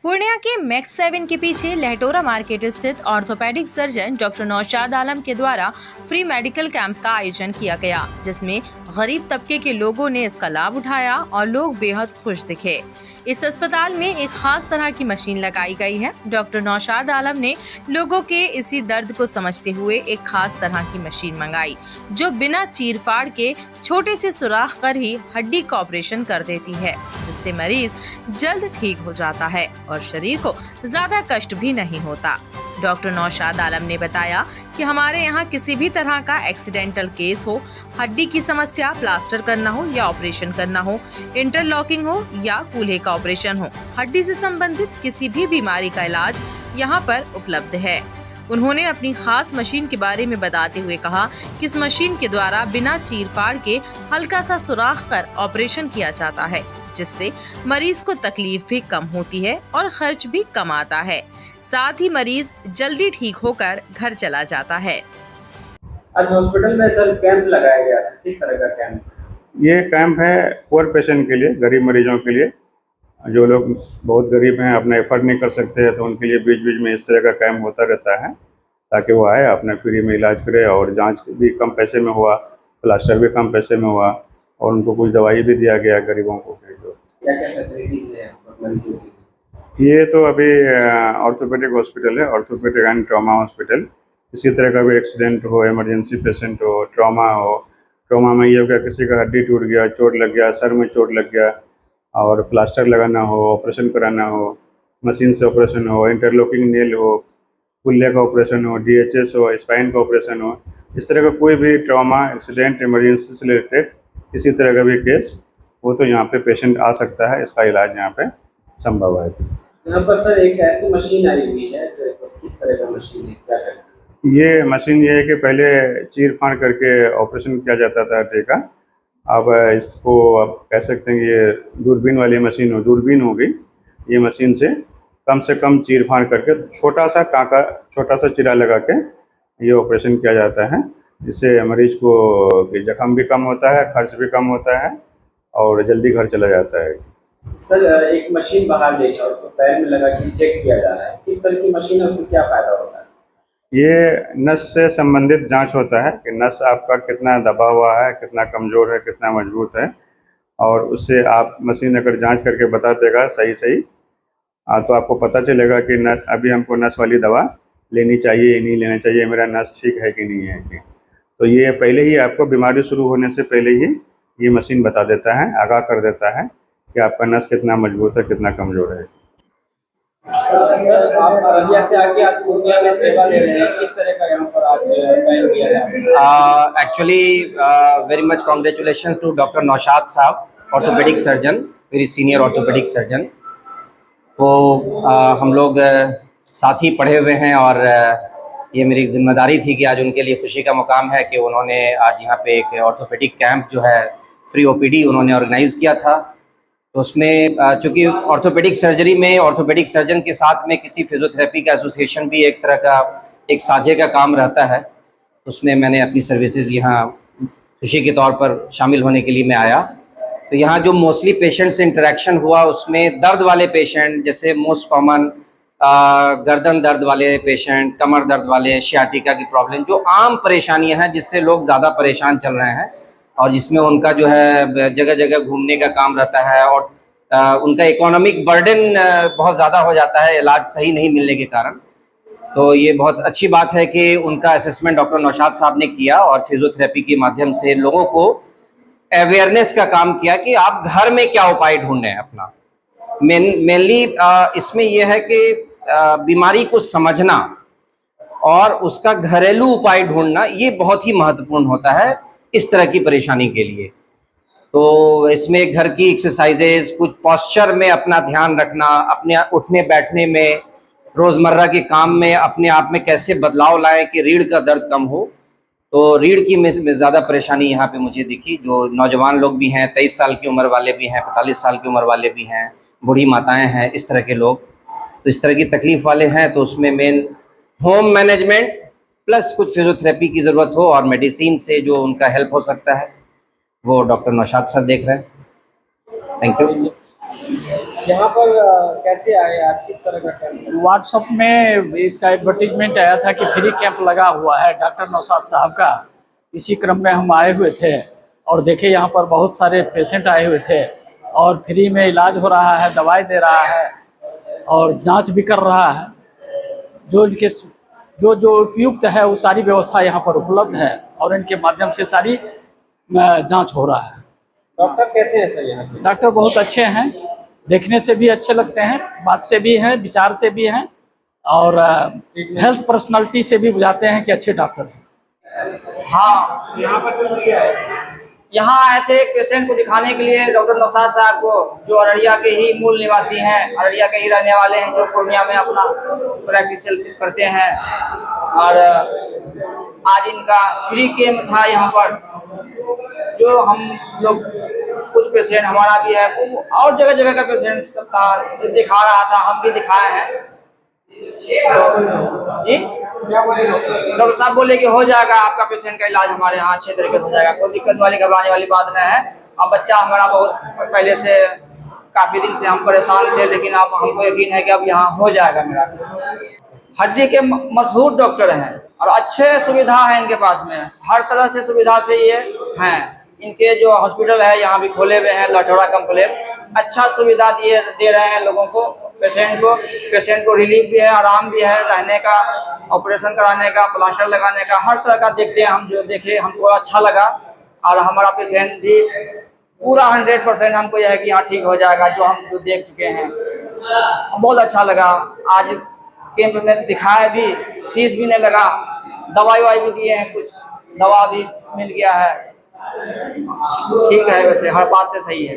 पूर्णिया के मैक्स 7 के पीछे लहटोरा मार्केट स्थित orthopaedic surgeon doctor Naushad Alam के द्वारा फ्री मेडिकल कैंप का आयोजन किया गया, जिसमें गरीब तबके के लोगों ने इसका लाभ उठाया और लोग बेहद खुश दिखे। इस अस्पताल में एक खास तरह की मशीन लगाई गई है। डॉक्टर नौशाद आलम ने लोगों के इसी दर्द को समझते हुए एक खास तरह की मशीन मंगाई, जो बिना चीर-फाड़ के छोटे से सुराख कर ही हड्डी का ऑपरेशन कर देती है, जिससे मरीज जल्द ठीक हो जाता है और शरीर को ज्यादा कष्ट भी नहीं होता। डॉक्टर नौशाद आलम ने बताया कि हमारे यहाँ किसी भी तरह का एक्सीडेंटल केस हो, हड्डी की समस्या, प्लास्टर करना हो या ऑपरेशन करना हो, इंटरलॉकिंग हो या कूल्हे का ऑपरेशन हो, हड्डी से संबंधित किसी भी बीमारी का इलाज यहाँ पर उपलब्ध है। उन्होंने अपनी खास मशीन के बारे में बताते हुए कहा कि इस मशीन के द्वारा बिना चीर-फाड़ के हल्का सा सुराख कर ऑपरेशन किया जाता है, जिससे मरीज को तकलीफ भी कम होती है और खर्च भी कम आता है। साथ ही मरीज जल्दी ठीक होकर घर चला जाता है। आज हॉस्पिटल में सर कैंप लगाया गया था, किस तरह का कैंप? ये कैंप है पुअर पेशेंट के लिए, गरीब मरीजों के लिए। जो लोग बहुत गरीब हैं, अपना एफर्ट नहीं कर सकते हैं, तो उनके लिए बीच बीच में इस तरह का कैंप होता रहता है, ताकि वो आए अपने फ्री में इलाज करे और जांच भी कम पैसे में हुआ, प्लास्टर भी कम पैसे में हुआ और उनको कुछ दवाई भी दिया गया गरीबों को। क्या क्या फैसिलिटीज है मरीजों की? ये तो अभी ऑर्थोपेडिक हॉस्पिटल है, ऑर्थोपेडिक एंड ट्रॉमा हॉस्पिटल। किसी तरह का भी एक्सीडेंट हो, इमरजेंसी पेशेंट हो, ट्रॉमा में ये हो गया किसी का हड्डी टूट गया, चोट लग गया, सर में चोट लग गया और प्लास्टर लगाना हो, ऑपरेशन कराना हो, मशीन से ऑपरेशन हो, इंटरलॉकिंग नेल हो, कुल्ले का ऑपरेशन हो, DHS हो, स्पाइन का ऑपरेशन हो, इस तरह का कोई भी ट्रॉमा, एक्सीडेंट, इमरजेंसी से रिलेटेड किसी तरह का भी केस वो तो यहाँ पे पेशेंट आ सकता है। इसका इलाज यहाँ पे संभव है। यहाँ पर सर एक ऐसी मशीन आई हुई है, तो इसको किस तरह का मशीन है, क्या करती है? ये मशीन ये है कि पहले चीर फाड़ करके ऑपरेशन किया जाता था हड्डी का। अब इसको आप कह सकते हैं ये दूरबीन वाली मशीन हो, दूरबीन हो गई। ये मशीन से कम चीर फाड़ करके छोटा सा टाँका, छोटा सा चिरा लगा के ये ऑपरेशन किया जाता है। इससे मरीज को जख्म भी कम होता है, खर्च भी कम होता है और जल्दी घर चला जाता है। सर एक मशीन बाहर लेकर उसको पैर में लगा के चेक किया जा रहा है, किस तरह की मशीन है, उससे क्या फायदा होता है? ये नस से संबंधित जांच होता है कि नस आपका कितना दबा हुआ है, कितना कमज़ोर है, कितना मजबूत है, और उससे आप मशीन अगर जांच करके बता देगा सही तो आपको पता चलेगा कि अभी हमको नस वाली दवा लेनी चाहिए या नहीं लेनी चाहिए, मेरा नस ठीक है कि नहीं है कि। तो ये पहले ही आपको बीमारी शुरू होने से पहले ही ये मशीन बता देता है, आगाह कर देता है कि आपका नस कितना मजबूत है, कितना कमज़ोर है। सर आप अररिया से आके आज पूर्णिया में सेवा ले रहे हैं, किस तरह का यहाँ पर आज कैंप किया है? Actually, very much congratulations to Dr. Naushad साहब, orthopaedic surgeon, very senior orthopaedic surgeon. तो हम लोग साथ ही पढ़े हुए हैं और ये मेरी जिम्मेदारी थी कि आज उनके लिए खुशी का मुकाम है कि उन्होंने आज यहाँ पे एक ऑर्थोपेडिक कैंप जो है फ्री OPD उन्होंने ऑर्गेनाइज़ किया था। तो उसमें चूँकि ऑर्थोपेडिक सर्जरी में ऑर्थोपेडिक सर्जन के साथ में किसी फिजियोथेरेपी का एसोसिएशन भी एक तरह का एक साझे का काम रहता है, उसमें मैंने अपनी सर्विसेज यहाँ खुशी के तौर पर शामिल होने के लिए मैं आया। तो यहाँ जो मोस्टली पेशेंट से इंटरेक्शन हुआ उसमें दर्द वाले पेशेंट, जैसे मोस्ट कॉमन गर्दन दर्द वाले पेशेंट, कमर दर्द वाले, शियाटिका की प्रॉब्लम, जो आम परेशानियाँ हैं जिससे लोग ज़्यादा परेशान चल रहे हैं और जिसमें उनका जो है जगह जगह घूमने का काम रहता है और उनका इकोनॉमिक बर्डन बहुत ज़्यादा हो जाता है इलाज सही नहीं मिलने के कारण। तो ये बहुत अच्छी बात है कि उनका असेसमेंट डॉक्टर नौशाद साहब ने किया और फिजियोथेरेपी के माध्यम से लोगों को अवेयरनेस का काम किया कि आप घर में क्या उपाय ढूंढें अपना। मेनली इसमें यह है कि बीमारी को समझना और उसका घरेलू उपाय ढूंढना ये बहुत ही महत्वपूर्ण होता है इस तरह की परेशानी के लिए। तो इसमें घर की एक्सरसाइजेज, कुछ पोस्चर में अपना ध्यान रखना, अपने उठने बैठने में, रोज़मर्रा के काम में अपने आप में कैसे बदलाव लाएं कि रीढ़ का दर्द कम हो। तो रीढ़ की में ज़्यादा परेशानी यहाँ पे मुझे दिखी। जो नौजवान लोग भी हैं, 23 साल की उम्र वाले भी हैं, 45 साल की उम्र वाले भी हैं, बूढ़ी माताएं हैं, इस तरह के लोग तो इस तरह की तकलीफ़ वाले हैं। तो उसमें मेन होम मैनेजमेंट प्लस कुछ फिजियोथेरेपी की ज़रूरत हो और मेडिसिन से जो उनका हेल्प हो सकता है वो डॉक्टर नौशाद साहब देख रहे हैं। Thank you. यहाँ पर कैसे आए आज, किस तरह का कैंप? व्हाट्सएप में इसका एडवर्टीजमेंट आया था कि फ्री कैंप लगा हुआ है डॉक्टर नौशाद साहब का। इसी क्रम में हम आए हुए थे और देखे यहाँ पर बहुत सारे पेशेंट आए हुए थे और फ्री में इलाज हो रहा है, दवाई दे रहा है और जांच भी कर रहा है। जो इनके जो उपयुक्त है वो सारी व्यवस्था यहाँ पर उपलब्ध है और इनके माध्यम से सारी जांच हो रहा है। डॉक्टर कैसे हैं सर यहाँ के? डॉक्टर बहुत अच्छे हैं, देखने से भी अच्छे लगते हैं, बात से भी हैं, विचार से भी हैं और हेल्थ पर्सनालिटी से भी बुझाते हैं कि अच्छे डॉक्टर हैं। हाँ, यहाँ पर कुछ किया है? यहाँ आए थे एक पेशेंट को दिखाने के लिए डॉक्टर नौशाद साहब को, जो अररिया के ही मूल निवासी हैं, अररिया के ही रहने वाले हैं, जो पूर्णिया में अपना प्रैक्टिस करते हैं। और आज इनका फ्री कैंप था यहाँ पर, जो हम लोग कुछ पेशेंट हमारा भी है और जगह जगह का पेशेंट सब था, जो दिखा रहा था, हम भी दिखाए हैं। तो जी डॉक्टर साहब बोले कि हो जाएगा आपका पेशेंट का इलाज हमारे यहाँ अच्छे तरीके से हो जाएगा, कोई दिक्कत वाली घबराने वाली बात नहीं है। अब बच्चा हमारा बहुत पहले से काफी दिन से हम परेशान थे, लेकिन अब हमको यकीन है कि अब यहाँ हो जाएगा मेरा। हड्डी के मशहूर डॉक्टर हैं और अच्छे सुविधा है इनके पास में, हर तरह से सुविधा से ये हैं। इनके जो हॉस्पिटल है यहाँ भी खोले हुए हैं, लठौड़ा कॉम्प्लेक्स, अच्छा सुविधा दे रहे हैं लोगों को, पेशेंट को रिलीफ भी है, आराम भी है, रहने का, ऑपरेशन कराने का, प्लास्टर लगाने का, हर तरह का देखते हैं हम। जो देखे हमको अच्छा लगा और हमारा पेशेंट भी पूरा 100% हमको यह है कि यहाँ ठीक हो जाएगा, जो हम जो देख चुके हैं। बहुत अच्छा लगा। आज कैंप में दिखाया भी, फीस भी नहीं लगा, दवाई वाई भी दिए हैं, कुछ दवा भी मिल गया है। ठीक है, वैसे हर बात से सही है।